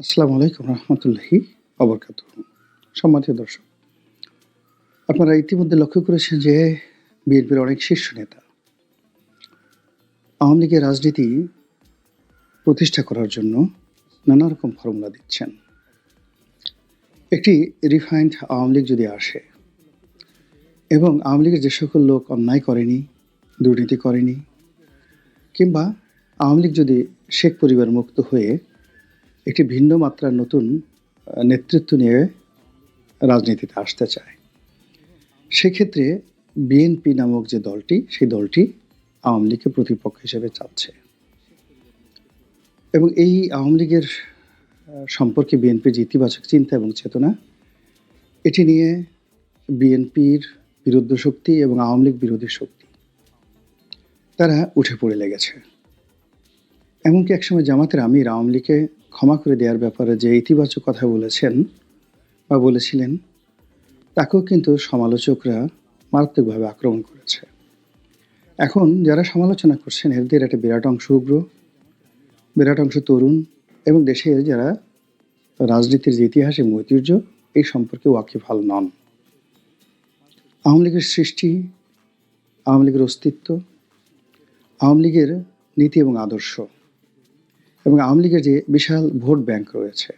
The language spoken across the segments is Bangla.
আসসালামু আলাইকুম রহমতুল্লাহি অবরকাতুহ। সম্মানিত দর্শক, আপনারা ইতিমধ্যে লক্ষ্য করেছেন যে বিএনপির অনেক শীর্ষ নেতা আওয়ামী লীগের রাজনীতি প্রতিষ্ঠা করার জন্য নানা রকম ফর্মুলা দিচ্ছেন। একটি রিফাইন্ড আওয়ামী লীগ যদি আসে এবং আওয়ামী লীগের যে সকল লোক অন্যায় করেনি, দুর্নীতি করেনি, কিংবা আওয়ামী লীগ যদি শেখ পরিবার মুক্ত হয়ে একটি ভিন্ন মাত্রার নতুন নেতৃত্ব নিয়ে রাজনীতিতে আসতে চায়, সেক্ষেত্রে বিএনপি নামক যে দলটি, সেই দলটি আওয়ামী লীগকে প্রতিপক্ষ হিসেবে চাচ্ছে এবং এই আওয়ামী লীগের সম্পর্কে বিএনপির যে ইতিবাচক চিন্তা এবং চেতনা, এটি নিয়ে বিএনপির বিরুদ্ধ শক্তি এবং আওয়ামী লীগ বিরোধী শক্তি তারা উঠে পড়ে লেগেছে। এমনকি একসময় জামাতের আমির আওয়ামী লীগকে ক্ষমা করে দেওয়ার ব্যাপারে যে ইতিবাচক কথা বলেছেন বা বলেছিলেন, তাকেও কিন্তু সমালোচকরা মারাত্মকভাবে আক্রমণ করেছে। এখন যারা সমালোচনা করছেন এদের একটা বিরাট অংশ উগ্র, বিরাট অংশ তরুণ এবং দেশের যারা রাজনীতির যে ইতিহাস এবং ঐতিহ্য এই সম্পর্কে ওয়াকিবহাল নন। আওয়ামী লীগের সৃষ্টি, আওয়ামী লীগের অস্তিত্ব, আওয়ামী লীগের নীতি এবং আদর্শ এবং আওয়ামী লীগের যে বিশাল ভোট ব্যাংক রয়েছে,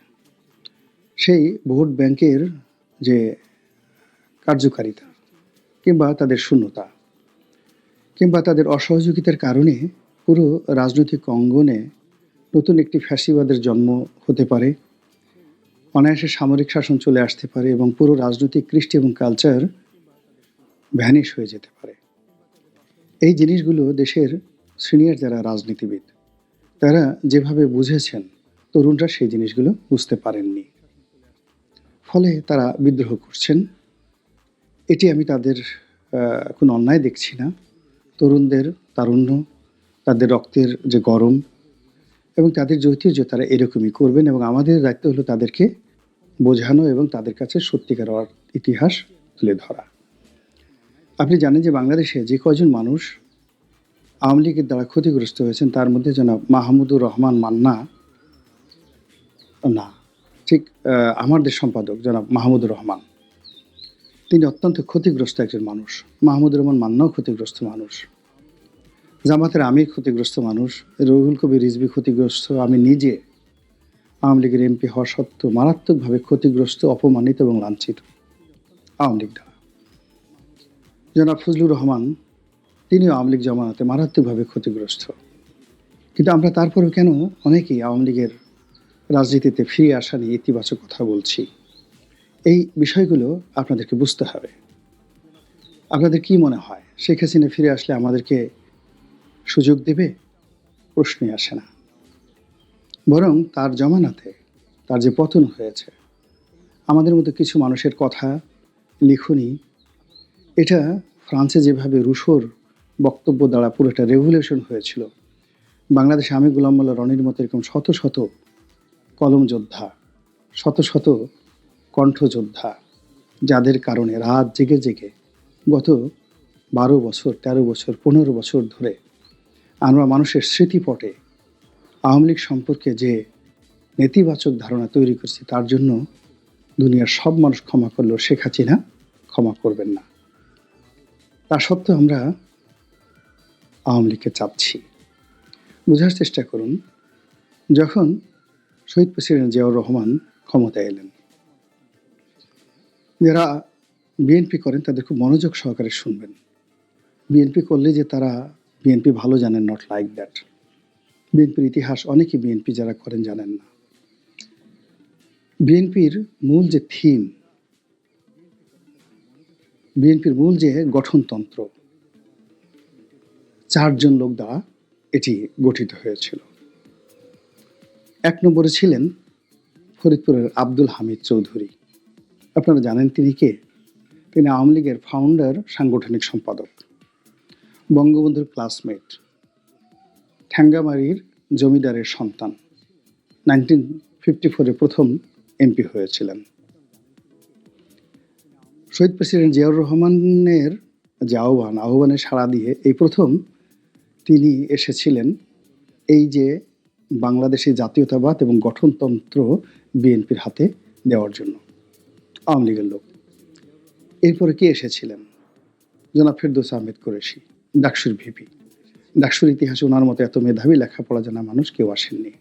সেই ভোট ব্যাংকের যে কার্যকারিতা কিংবা তাদের শূন্যতা কিংবা তাদের অসহযোগিতার কারণে পুরো রাজনৈতিক অঙ্গনে নতুন একটি ফ্যাসিবাদের জন্ম হতে পারে, অনায়াসে সামরিক শাসন চলে আসতে পারে এবং পুরো রাজনৈতিক কৃষ্টি এবং কালচার ভ্যানিশ হয়ে যেতে পারে। এই জিনিসগুলো দেশের সিনিয়র যারা রাজনীতিবিদ তারা যেভাবে বুঝেছেন, তরুণরা সেই জিনিসগুলো বুঝতে পারেননি, ফলে তারা বিদ্রোহ করছেন। এটি আমি তাদের কোনো অন্যায় দেখছি না। তরুণদের তারুণ্য, তাদের রক্তের যে গরম এবং তাদের যে ঐতিহ্য, তারা এরকমই করবেন এবং আমাদের দায়িত্ব হলো তাদেরকে বোঝানো এবং তাদের কাছে সত্যিকার ইতিহাস তুলে ধরা। আপনি জানেন যে বাংলাদেশে যে কয়জন মানুষ আওয়ামী লীগের দ্বারা ক্ষতিগ্রস্ত হয়েছেন, তার মধ্যে জনাব মাহমুদুর রহমান মান্না না, ঠিক আমার দেশ সম্পাদক জনাব মাহমুদুর রহমান, তিনি অত্যন্ত ক্ষতিগ্রস্ত একজন মানুষ। মাহমুদুর রহমান মান্নাও ক্ষতিগ্রস্ত মানুষ, জামাতের আমির ক্ষতিগ্রস্ত মানুষ, রুহুল কবির রিজভী ক্ষতিগ্রস্ত, আমি নিজে আওয়ামী লীগের এমপি হওয়া সত্ত্বেও মারাত্মকভাবে ক্ষতিগ্রস্ত, অপমানিত এবং লাঞ্ছিত আওয়ামী লীগ দ্বারা। জনাব ফজলুর রহমান, তিনিও আওয়ামী লীগ জামানাতে মারাত্মকভাবে ক্ষতিগ্রস্ত। কিন্তু আমরা তারপরেও কেন অনেকেই আওয়ামী লীগের রাজনীতিতে ফিরে আসা নিয়ে ইতিবাচক কথা বলছি? এই বিষয়গুলো আপনাদেরকে বুঝতে হবে। আপনাদের কি মনে হয়, শেখ হাসিনা ফিরে আসলে আমাদেরকে সুযোগ দেবে? প্রশ্নই আসে না। বরং তার জমানাতে তার যে পতন হয়েছে, আমাদের মতো কিছু মানুষের কথা, লিখনি, এটা ফ্রান্সে যেভাবে রুশোর বক্তব্য দ্বারা পুরোটা রেভলিউশন হয়েছিল, বাংলাদেশে আমি গোলাম মোল্লা রনির মতো এরকম শত শত কলম যোদ্ধা, শত শত কণ্ঠযোদ্ধা, যাদের কারণে রাত জেগে জেগে গত 12 বছর, 13 বছর, 15 বছর ধরে আমরা মানুষের স্মৃতিপটে আওয়ামী লীগ সম্পর্কে যে নেতিবাচক ধারণা তৈরি করছি, তার জন্য দুনিয়ার সব মানুষ ক্ষমা করলেও শেখ হাসিনা ক্ষমা করবেন না। তা সত্ত্বেও আমরা আওয়ামী লীগকে চাচ্ছি। বোঝার চেষ্টা করুন, যখন শহীদ প্রেসিডেন্ট জিয়াউর রহমান ক্ষমতায় এলেন, যারা বিএনপি করেন তাদের খুব মনোযোগ সহকারে শুনবেন। বিএনপি করলে যে তারা বিএনপি ভালো জানেন, নট লাইক দ্যাট। বিএনপির ইতিহাস অনেকেই বিএনপি যারা করেন জানেন না। বিএনপির মূল যে থিম, বিএনপির মূল যে গঠনতন্ত্র, 4 জন লোক দ্বারা এটি গঠিত হয়েছিল। 1 নম্বরে ছিলেন ফরিদপুরের আব্দুল হামিদ চৌধুরী। আপনারা জানেন তিনি কে? তিনি আওয়ামী লীগের ফাউন্ডার, সাংগঠনিক সম্পাদক, বঙ্গবন্ধুর ক্লাসমেট, ঠ্যাঙ্গামারির জমিদারের সন্তান, 1954-এ প্রথম এমপি হয়েছিলেন। শহীদ প্রেসিডেন্ট জিয়াউর রহমানের যে আহ্বানে সাড়া দিয়ে এই প্রথম তিনি এসেছিলেন এই যে বাংলাদেশি জাতীয়তাবাদ এবং গঠনতন্ত্র বিএনপির হাতে দেওয়ার জন্য, আওয়ামী লীগের লোক। এরপরে কে এসেছিলেন? জনাব ফেরদৌস আহমেদ কুরেশি, ডাকসুর ভিপি। ডাকসুর ইতিহাসে ওনার মতো এত মেধাবী লেখাপড়া জানা মানুষ কেউ আসেননি।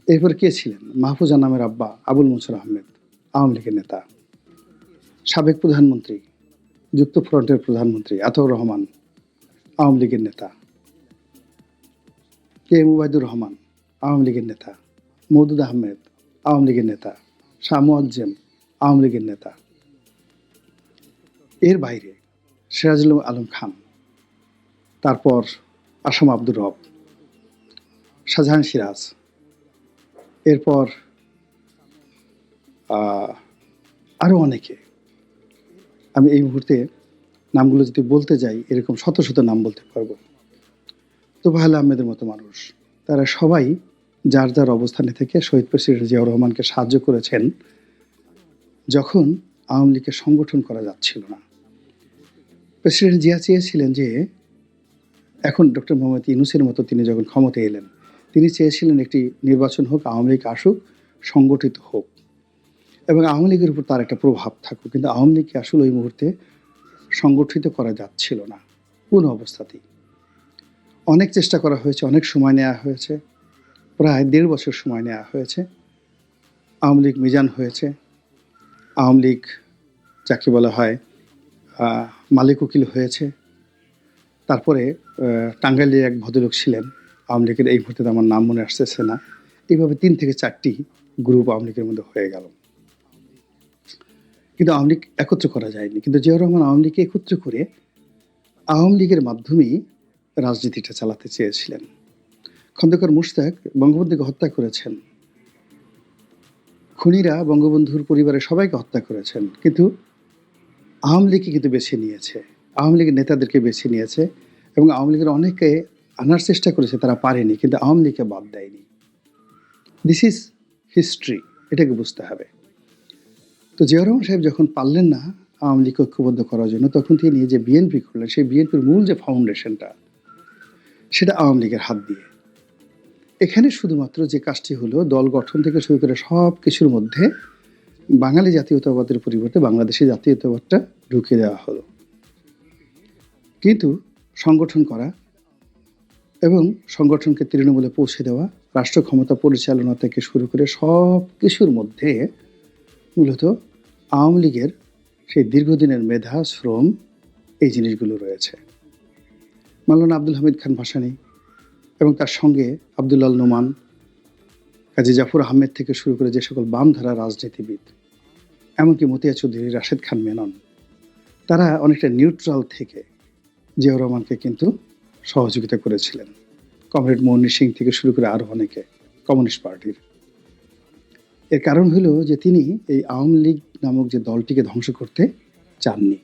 এরপর কে ছিলেন? মাহফুজা নামের আব্বা আবুল মনসুর আহমেদ, আওয়ামী লীগের নেতা। সাবেক প্রধানমন্ত্রী, যুক্তফ্রন্টের প্রধানমন্ত্রী আতাউর রহমান, আওয়ামী লীগের নেতা। কে এম উবাইদুর রহমান, আওয়ামী লীগের নেতা। মওদুদ আহমেদ, আওয়ামী লীগের নেতা। শাহ মুয়াজ্জেম, আওয়ামী লীগের নেতা। এর বাইরে সিরাজুল আলম খান, তারপর আসাম আব্দুর রব, শাহজাহান সিরাজ, এরপর আরও অনেকে। আমি এই মুহূর্তে নামগুলো যদি বলতে যাই এরকম শত শত নাম বলতে পারবো। তোফায়েল আহমেদের মতো মানুষ, তারা সবাই যার যার অবস্থানে থেকে শহীদ প্রেসিডেন্ট জিয়াউর রহমানকে সাহায্য করেছেন যখন আওয়ামী লীগকে সংগঠন করা যাচ্ছিল না। প্রেসিডেন্ট জিয়া চেয়েছিলেন যে, এখন ডক্টর মোহাম্মদ ইউনূসের মতো তিনি যখন ক্ষমতায় এলেন, তিনি চেয়েছিলেন একটি নির্বাচন হোক, আওয়ামী লীগ আসুক, সংগঠিত হোক এবং আওয়ামী লীগের উপর তার একটা প্রভাব থাকুক। কিন্তু আওয়ামী লীগকে আসলে ওই মুহূর্তে সংগঠিত করা যাচ্ছিল না কোনো অবস্থাতেই। অনেক চেষ্টা করা হয়েছে, অনেক সময় নেওয়া হয়েছে, প্রায় 1.5 বছর সময় নেওয়া হয়েছে। আওয়ামী লীগ মিজান হয়েছে, আওয়ামী লীগ যাকে বলা হয় মালিক উকিল হয়েছে। তারপরে টাঙ্গাইলের এক ভদ্রলোক ছিলেন আওয়ামী লীগের, এই মুহূর্তে আমার নাম মনে আসতেছে না। এইভাবে 3 থেকে 4টি গ্রুপ আওয়ামী লীগের মধ্যে হয়ে গেল, কিন্তু আওয়ামী লীগ একত্র করা যায়নি। কিন্তু জিয়াউর রহমান আওয়ামী লীগকে একত্র করে আওয়ামী লীগের মাধ্যমেই রাজনীতিটা চালাতে চেয়েছিলেন। খন্দকার মুশতাক বঙ্গবন্ধুকে হত্যা করেছেন, খুনিরা বঙ্গবন্ধুর পরিবারের সবাইকে হত্যা করেছেন, কিন্তু আওয়ামী লীগকে কিন্তু বেছে নিয়েছে, আওয়ামী লীগের নেতাদেরকে বেছে নিয়েছে এবং আওয়ামী লীগের অনেকে আনার চেষ্টা করেছে, তারা পারেনি, কিন্তু আওয়ামী লীগকে বাদ দেয়নি। দিস ইজ হিস্ট্রি, এটাকে বুঝতে হবে। তো জিয়াউর রহমান সাহেব যখন পারলেন না আওয়ামী লীগকে ঐক্যবদ্ধ করার জন্য, তখন তিনি যে বিএনপি করলেন, সেই বিএনপির মূল যে ফাউন্ডেশনটা, সেটা আওয়ামী লীগের হাত দিয়ে। এখানে শুধুমাত্র যে কাজটি হলো, দল গঠন থেকে শুরু করে সব কিছুর মধ্যে বাঙালি জাতীয়তাবাদের পরিবর্তে বাংলাদেশি জাতীয়তাবাদটা ঢুকিয়ে দেওয়া হলো। কিন্তু সংগঠন করা এবং সংগঠনকে তৃণমূলে পৌঁছে দেওয়া, রাষ্ট্র ক্ষমতা পরিচালনা থেকে শুরু করে সব কিছুর মধ্যে মূলত আওয়ামী লীগের সেই দীর্ঘদিনের মেধা, শ্রম, এই জিনিসগুলো রয়েছে। মাওলানা আব্দুল হামিদ খান ভাসানী এবং তার সঙ্গে আব্দুল্লাহ নোমান, কাজী জাফর আহমেদ থেকে শুরু করে যে সকল বামধারা রাজনীতিবিদ, এমনকি মতিয়া চৌধুরী, রাশেদ খান মেনন, তারা অনেকটা নিউট্রাল থেকে জিয়াউর রহমানকে কিন্তু সহযোগিতা করেছিলেন। কমরেড মনির সিং থেকে শুরু করে আরও অনেকে কমিউনিস্ট পার্টির। এর কারণ হলো যে তিনি এই আওয়ামী লীগ নামক যে দলটিকে ধ্বংস করতে চাননি।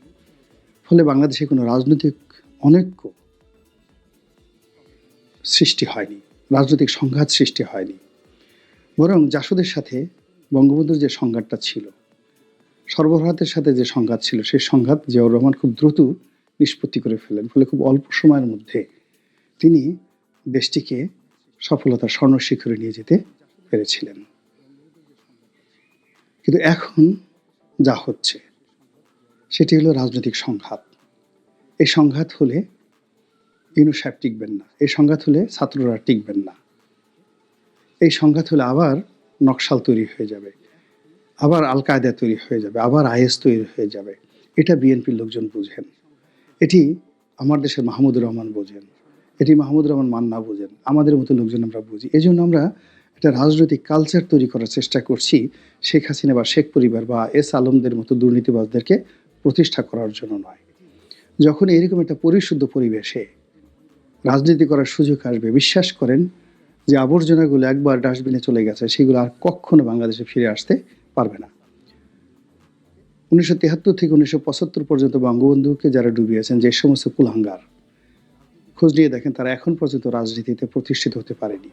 ফলে বাংলাদেশে কোনো রাজনৈতিক অনৈক্য সৃষ্টি হয়নি, রাজনৈতিক সংঘাত সৃষ্টি হয়নি। বরং জাসদের সাথে বঙ্গবন্ধুর যে সংঘাতটা ছিল, সর্বভারতের সাথে যে সংঘাত ছিল, সেই সংঘাত জিয়াউর রহমান খুব দ্রুত নিষ্পত্তি করে ফেলেন। ফলে খুব অল্প সময়ের মধ্যে তিনি দেশটিকে সফলতার স্বর্ণ শিখরে নিয়ে যেতে পেরেছিলেন। কিন্তু এখন যা হচ্ছে সেটি হলো রাজনৈতিক সংঘাত। এই সংঘাত হলে ইউনূস সাহেব টিকবেন না, এই সংঘাত হলে ছাত্ররা টিকবেন না, এই সংঘাত হলে আবার নকশাল তৈরি হয়ে যাবে, আবার আল কায়দা তৈরি হয়ে যাবে, আবার আইএস তৈরি হয়ে যাবে। এটা বিএনপির লোকজন বুঝেন, এটি আমার দেশের মাহমুদুর রহমান বোঝেন, এটি মাহমুদুর রহমান মান্না বোঝেন, আমাদের মতো লোকজন আমরা বুঝি। এই জন্য আমরা একটা রাজনৈতিক কালচার তৈরি করার চেষ্টা করছি, শেখ হাসিনা বা শেখ পরিবার বা এস আলমদের মতো দুর্নীতিবাজদেরকে প্রতিষ্ঠা করার জন্য নয়। যখন এরকম একটা পরিশুদ্ধ পরিবেশে রাজনীতি করার সুযোগ আসবে, বিশ্বাস করেন যে আবর্জনাগুলো একবার ডাস্টবিনে চলে গেছে, সেগুলো আর কখনো বাংলাদেশে ফিরে আসতে পারবে না। 1973 থেকে 1975 পর্যন্ত বঙ্গবন্ধুকে যারা ডুবিয়েছেন, যে সমস্ত কুলাঙ্গার, খোঁজ নিয়ে দেখেন তারা এখন পর্যন্ত রাজনীতিতে প্রতিষ্ঠিত হতে পারেনি।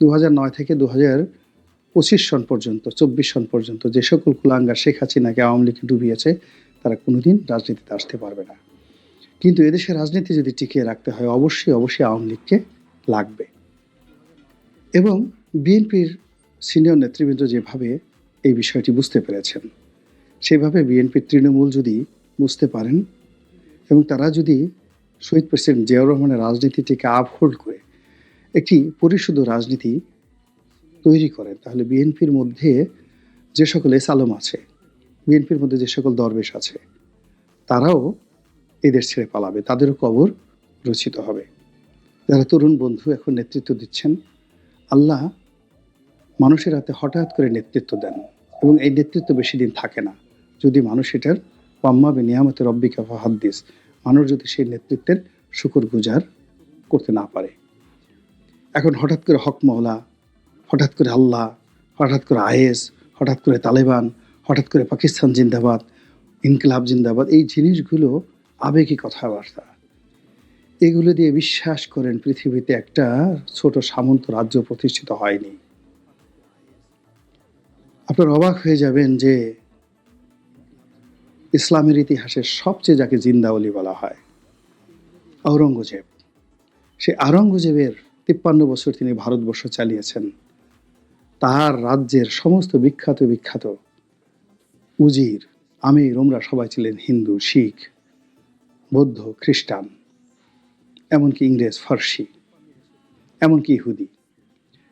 2009 থেকে 2025 সন পর্যন্ত, 24 সন পর্যন্ত যে সকল কুলাঙ্গার শেখ হাসিনাকে আওয়ামী লীগ ডুবিয়েছে, তারা কোনোদিন রাজনীতিতে আসতে পারবে না। কিন্তু এদেশের রাজনীতি যদি টিকিয়ে রাখতে হয়, অবশ্যই অবশ্যই আওয়ামী লীগকে লাগবে। এবং বিএনপির সিনিয়র নেতৃবৃন্দ যেভাবে এই বিষয়টি বুঝতে পেরেছেন, সেভাবে বিএনপির তৃণমূল যদি বুঝতে পারেন এবং তারা যদি শহীদ প্রেসিডেন্ট জিয়াউর রহমানের রাজনীতিটিকে আপহোল্ড করে একটি পরিশুদ্ধ রাজনীতি তৈরি করেন, তাহলে বিএনপির মধ্যে যে সকল এসালম আছে, বিএনপির মধ্যে যে সকল দরবেশ আছে, তারাও এদের ছেড়ে পালাবে, তাদেরও কবর রচিত হবে। যারা তরুণ বন্ধু এখন নেতৃত্ব দিচ্ছেন, আল্লাহ মানুষের হাতে হঠাৎ করে নেতৃত্ব দেন এবং এই নেতৃত্ব বেশি দিন থাকে না। যদি মানুষ এটার পাম্মা বে নিয়ামতে রব্বিকা ফাহাদ্দিস, মানুষ যদি সেই নেতৃত্বের শুকর গুজার করতে না পারে। এখন হঠাৎ করে হক মহলা, হঠাৎ করে আল্লাহ, হঠাৎ করে আইএস, হঠাৎ করে তালেবান, হঠাৎ করে পাকিস্তান জিন্দাবাদ, ইনকিলাব জিন্দাবাদ, এই জিনিসগুলো আবেগী কথাবার্তা। এগুলো দিয়ে বিশ্বাস করেন পৃথিবীতে একটা ছোট সামন্ত রাজ্য প্রতিষ্ঠিত হয়নি। আপনার অবাক হয়ে যাবেন যে ইসলামের ইতিহাসের সবচেয়ে যাকে জিন্দাওলি বলা হয়, আওরঙ্গজেব, সে আওরঙ্গজেবের 53 বছর তিনি ভারতবর্ষ চালিয়েছেন। তার রাজ্যের সমস্ত বিখ্যাত উজির, আমির, ওমরা সবাই ছিলেন হিন্দু, শিখ, বৌদ্ধ, খ্রিস্টান, এমনকি ইংরেজ, ফার্সি, এমনকি ইহুদি।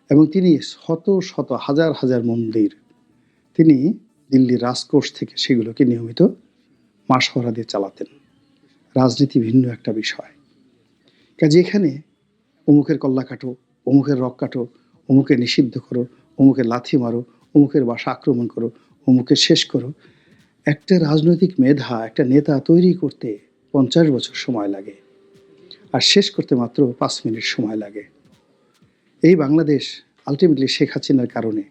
এবং তিনি শত শত হাজার মন্দির তিনি দিল্লির রাজকোষ থেকে সেগুলোকে নিয়মিত মাসোয়ারা দিয়ে চালাতেন। রাজনীতি ভিন্ন একটা বিষয়। কাজে এখানে অমুকের কল্লা কাটো, অমুকের রক কাটো, অমুকে নিষিদ্ধ করো, অমুকের লাথি মারো, অমুকের বাসা আক্রমণ করো, অমুকে শেষ করো, একটা রাজনৈতিক মেধা, একটা নেতা তৈরি করতে 50 বছর সময় লাগে, আর শেষ করতে মাত্র 5 মিনিট সময় লাগে। এই বাংলাদেশ আলটিমেটলি শেখ হাসিনার কারণে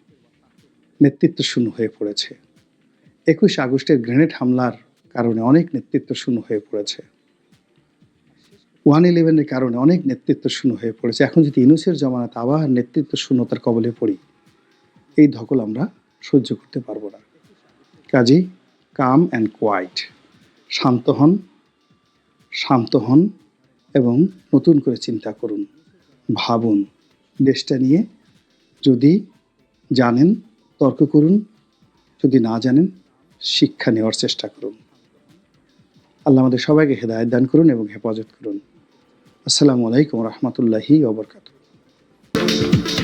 নেতৃত্ব শূন্য হয়ে পড়েছে। 21 আগস্টের গ্রেনেড হামলার কারণে অনেক নেতৃত্ব শূন্য হয়ে পড়েছে। 111-এর কারণে অনেক নেতৃত্ব শূন্য হয়ে পড়েছে। এখন যদি ইউনূসের জমানাতে আবার নেতৃত্ব শূন্যতার কবলে পড়ি, এই ধকল আমরা সহ্য করতে পারবো না। কাজেই কাম অ্যান্ড কোয়াইট, শান্ত হন এবং নতুন করে চিন্তা করুন, ভাবুন। দেশটা নিয়ে যদি জানেন তর্ক করুন, যদি না জানেন শিক্ষা নেওয়ার চেষ্টা করুন। আল্লাহ আমাদের সবাইকে হেদায়েত দান করুন এবং হেফাজত করুন। আসসালামু আলাইকুম রহমতুল্লাহি ওয়া বারাকাতুহু।